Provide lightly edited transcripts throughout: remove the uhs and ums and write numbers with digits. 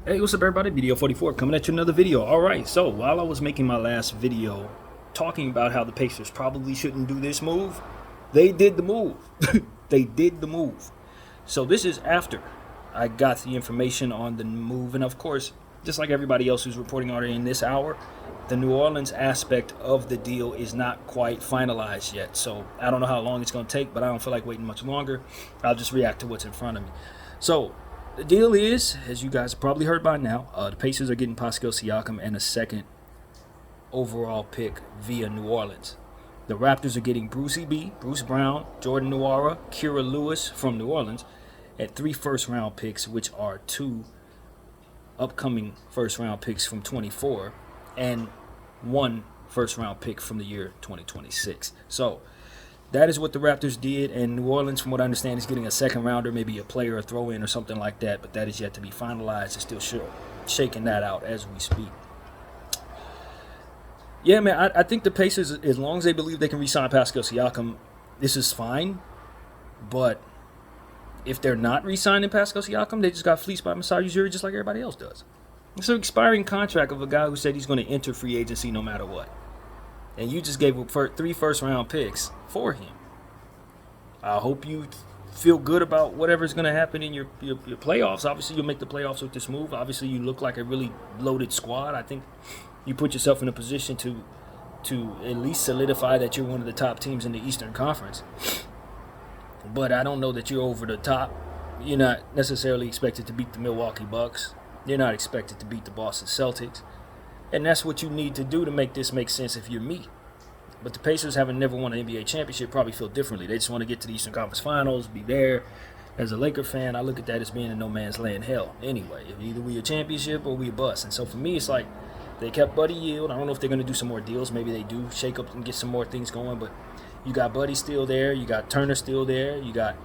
Hey, what's up everybody? Video 44 coming at you another video. Alright, so while I was making my last video talking about how the Pacers probably shouldn't do this move, they did the move. They did the move. So this is after I got the information on the move, and of course, just like everybody else who's reporting on it in this hour, the New Orleans aspect of the deal is not quite finalized yet. So I don't know how long it's going to take, but I don't feel like waiting much longer. I'll just react to what's in front of me. So the deal is, as you guys probably heard by now, the Pacers are getting Pascal Siakam and a second overall pick via New Orleans. The Raptors are getting Brucey B, Bruce Brown, Jordan Nwora, Kira Lewis from New Orleans at 3 first-round picks, which are 2 upcoming first-round picks from 24 and 1 first-round pick from the year 2026. So that is what the Raptors did, and New Orleans, from what I understand, is getting a second rounder, maybe a player, a throw-in, or something like that, but that is yet to be finalized. It's still shaking that out as we speak. Yeah, man, I think the Pacers, as long as they believe they can re-sign Pascal Siakam, this is fine. But if they're not re-signing Pascal Siakam, they just got fleeced by Masai Ujiri just like everybody else does. It's an expiring contract of a guy who said he's going to enter free agency no matter what. And you just gave up 3 first-round picks for him. I hope you feel good about whatever's going to happen in your playoffs. Obviously, you'll make the playoffs with this move. Obviously, you look like a really loaded squad. I think you put yourself in a position to at least solidify that you're one of the top teams in the Eastern Conference. But I don't know that you're over the top. You're not necessarily expected to beat the Milwaukee Bucks. You're not expected to beat the Boston Celtics. And that's what you need to do to make this make sense if you're me. But the Pacers, having never won an NBA championship, probably feel differently. They just want to get to the Eastern Conference Finals, be there. As a Laker fan, I look at that as being in no man's land hell. Anyway, if either we a championship or we a bust. And so for me, it's like they kept Buddy Yield. I don't know if they're going to do some more deals. Maybe they do shake up and get some more things going. But you got Buddy still there. You got Turner still there. You got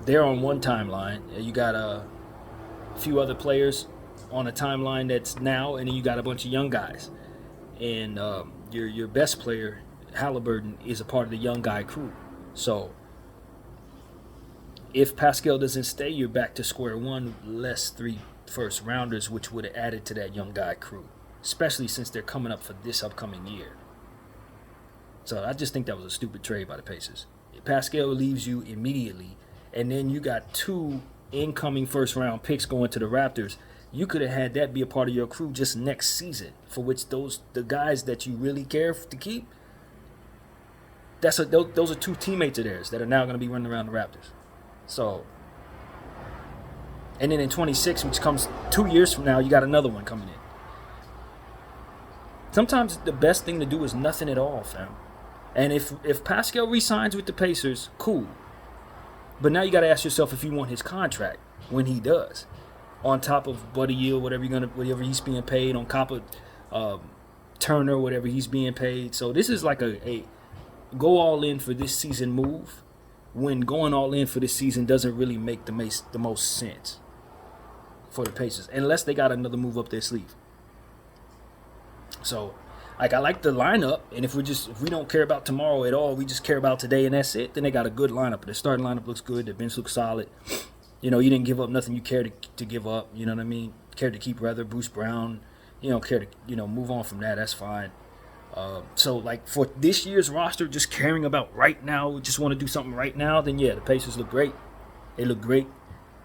they're on one timeline. You got a few other players on a timeline that's now, and then you got a bunch of young guys. And your best player, Halliburton, is a part of the young guy crew. So if Pascal doesn't stay, you're back to square one, less 3 first rounders, which would have added to that young guy crew, especially since they're coming up for this upcoming year. So I just think that was a stupid trade by the Pacers. Pascal leaves you immediately, and then you got 2 incoming first round picks going to the Raptors. You could have had that be a part of your crew just next season, for which the guys that you really care to keep, those are 2 teammates of theirs that are now going to be running around the Raptors. So, and then in 26, which comes 2 years from now, you got another one coming in. Sometimes the best thing to do is nothing at all, fam. And if Pascal re-signs with the Pacers, cool. But now you got to ask yourself if you want his contract when he does. On top of Buddy Yield, whatever he's being paid, on top of Turner, whatever he's being paid. So this is like a go all in for this season move, when going all in for this season doesn't really make the most sense for the Pacers, unless they got another move up their sleeve. So, like, I like the lineup, and if we don't care about tomorrow at all, we just care about today and that's it, then they got a good lineup. Their starting lineup looks good, their bench looks solid. You know, you didn't give up nothing you cared to give up. You know what I mean? Cared to keep, rather, Bruce Brown. You know, care to, move on from that. That's fine. So, like, for this year's roster, just caring about right now, just want to do something right now, then, yeah, the Pacers look great. They look great.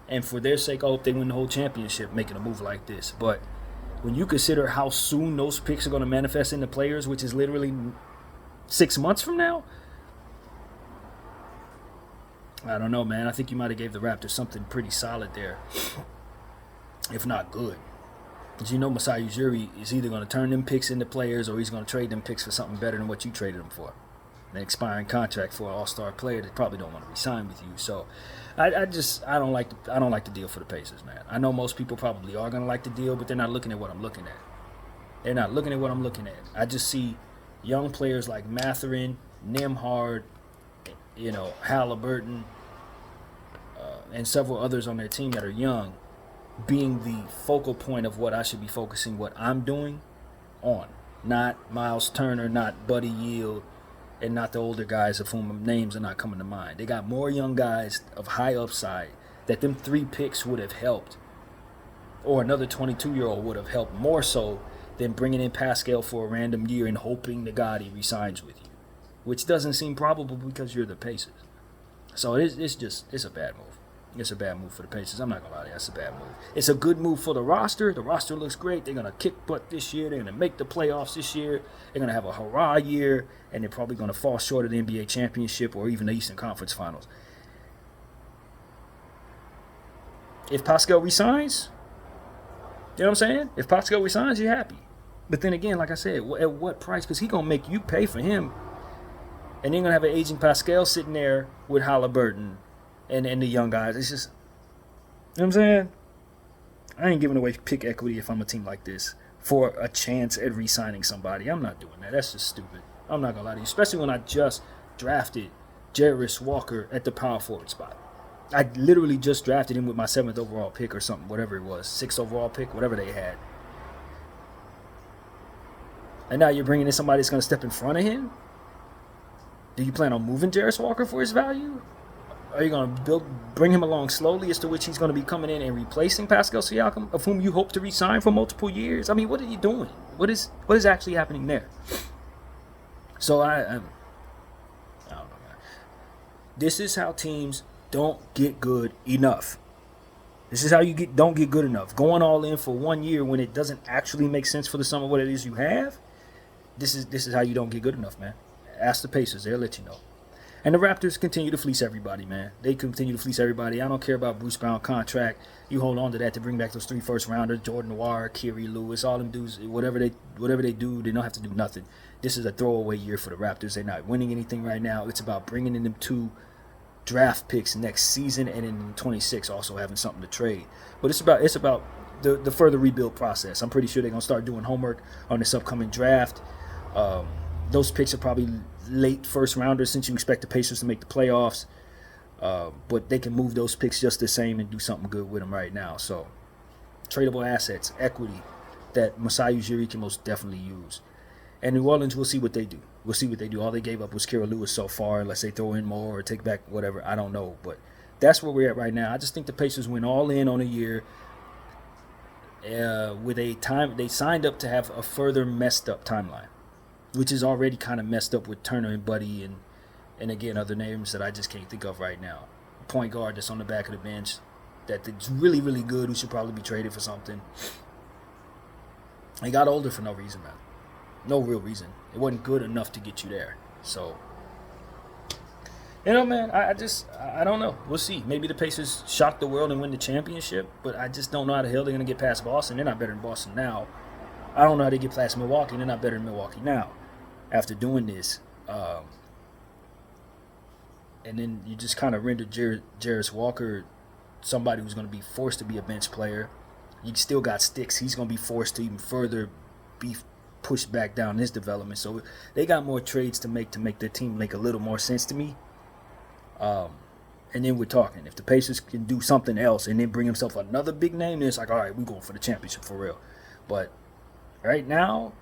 And for their sake, I hope they win the whole championship making a move like this. But when you consider how soon those picks are going to manifest into players, which is literally 6 months from now, I don't know, man. I think you might have gave the Raptors something pretty solid there, if not good. Because Masai Ujiri is either going to turn them picks into players, or he's going to trade them picks for something better than what you traded them for. An expiring contract for an all-star player that probably don't want to re-sign with you. So I don't like the deal for the Pacers, man. I know most people probably are going to like the deal, but they're not looking at what I'm looking at. They're not looking at what I'm looking at. I just see young players like Mathurin, Nembhard, Halliburton, and several others on their team that are young, being the focal point of what I should be focusing what I'm doing on. Not Miles Turner, not Buddy Yield, and not the older guys of whom names are not coming to mind. They got more young guys of high upside that them 3 picks would have helped or another 22-year-old would have helped more so than bringing in Pascal for a random year and hoping to God he resigns with you, which doesn't seem probable because you're the Pacers. So it's a bad move. It's a bad move for the Pacers. I'm not going to lie to you. It's a bad move. It's a good move for the roster. The roster looks great. They're going to kick butt this year. They're going to make the playoffs this year. They're going to have a hurrah year, and they're probably going to fall short of the NBA championship or even the Eastern Conference Finals. If Pascal resigns, you know what I'm saying? If Pascal resigns, you're happy. But then again, like I said, at what price? Because he's going to make you pay for him. And then you're going to have an aging Pascal sitting there with Halliburton and the young guys. It's just, you know what I'm saying? I ain't giving away pick equity if I'm a team like this for a chance at re-signing somebody. I'm not doing that. That's just stupid. I'm not going to lie to you. Especially when I just drafted Jarris Walker at the power forward spot. I literally just drafted him with my 7th overall pick or something, whatever it was. 6th overall pick, whatever they had. And now you're bringing in somebody that's going to step in front of him? Do you plan on moving Jarris Walker for his value? Are you going to bring him along slowly, as to which he's going to be coming in and replacing Pascal Siakam, of whom you hope to re-sign for multiple years? I mean, what are you doing? What is actually happening there? So I don't know, man. This is how teams don't get good enough. This is how you don't get good enough. Going all in for 1 year when it doesn't actually make sense for the sum of what it is you have. This is how you don't get good enough, man. Ask the Pacers. They'll let you know. And the Raptors continue to fleece everybody, man. They continue to fleece everybody. I don't care about Bruce Brown contract. You hold on to that to bring back those 3 first-rounders, Jordan Noir, Kiri Lewis, all them dudes. Whatever they do, they don't have to do nothing. This is a throwaway year for the Raptors. They're not winning anything right now. It's about bringing in them 2 draft picks next season, and in 26 also having something to trade. But it's about the further rebuild process. I'm pretty sure they're going to start doing homework on this upcoming draft. Those picks are probably late first rounders, since you expect the Pacers to make the playoffs. But they can move those picks just the same and do something good with them right now. So tradable assets, equity that Masai Ujiri can most definitely use. And New Orleans, we'll see what they do. We'll see what they do. All they gave up was Kira Lewis so far, unless they throw in more or take back whatever. I don't know. But that's where we're at right now. I just think the Pacers went all in on a year with a time. They signed up to have a further messed up timeline, which is already kind of messed up with Turner and Buddy and again, other names that I just can't think of right now. Point guard that's on the back of the bench that's really, really good, who should probably be traded for something. They got older for no reason, man. No real reason. It wasn't good enough to get you there. So, you know, man, I don't know. We'll see. Maybe the Pacers shock the world and win the championship, but I just don't know how the hell they're going to get past Boston. They're not better than Boston now. I don't know how they get past Milwaukee. They're not better than Milwaukee now after doing this. And then you just kind of render Jarris Walker somebody who's going to be forced to be a bench player. You still got Sticks. He's going to be forced to even further be pushed back down his development. So they got more trades to make their team make a little more sense to me. And then we're talking. If the Pacers can do something else and then bring himself another big name, then it's like, all right, we're going for the championship for real. But right now,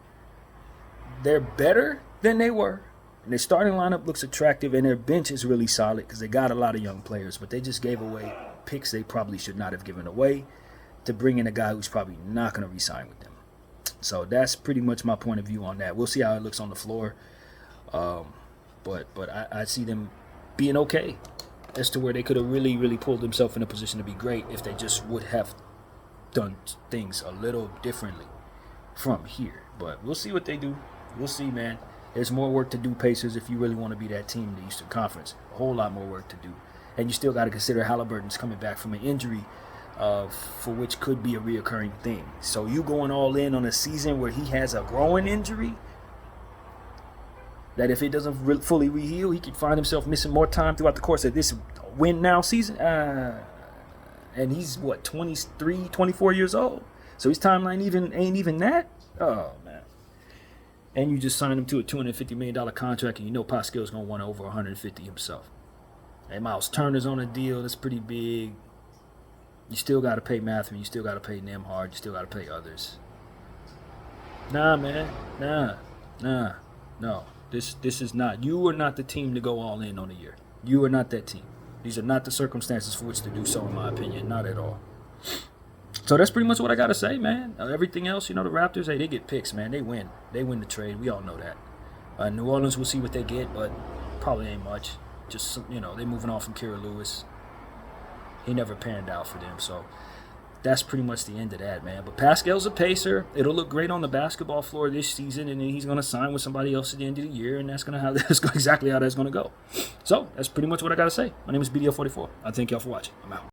they're better than they were. And their starting lineup looks attractive, and their bench is really solid because they got a lot of young players. But they just gave away picks they probably should not have given away to bring in a guy who's probably not going to re-sign with them. So that's pretty much my point of view on that. We'll see how it looks on the floor. But I see them being okay as to where they could have really, really pulled themselves in a position to be great if they just would have done things a little differently from here. But we'll see what they do. We'll see, man. There's more work to do, Pacers, if you really want to be that team in the Eastern Conference. A whole lot more work to do. And you still got to consider Halliburton's coming back from an injury for which could be a reoccurring thing. So you going all in on a season where he has a growing injury, that if it doesn't fully re-heal, he could find himself missing more time throughout the course of this win-now season. And he's, 23, 24 years old? So his timeline ain't even that? Oh, man. And you just signed him to a $250 million contract, and you know Pascal's going to want over $150 himself. And Miles Turner's on a deal that's pretty big. You still got to pay Matthew. You still got to pay Nembhard. You still got to pay others. Nah, man. Nah. No. This is not. You are not the team to go all in on a year. You are not that team. These are not the circumstances for which to do so, in my opinion. Not at all. So that's pretty much what I got to say, man. Everything else, the Raptors, hey, they get picks, man. They win. They win the trade. We all know that. New Orleans, we'll see what they get, but probably ain't much. Just, they moving on from Kira Lewis. He never panned out for them, so that's pretty much the end of that, man. But Pascal's a pacer. It'll look great on the basketball floor this season, and then he's going to sign with somebody else at the end of the year, and that's exactly how that's going to go. So that's pretty much what I got to say. My name is BDO44. I thank y'all for watching. I'm out.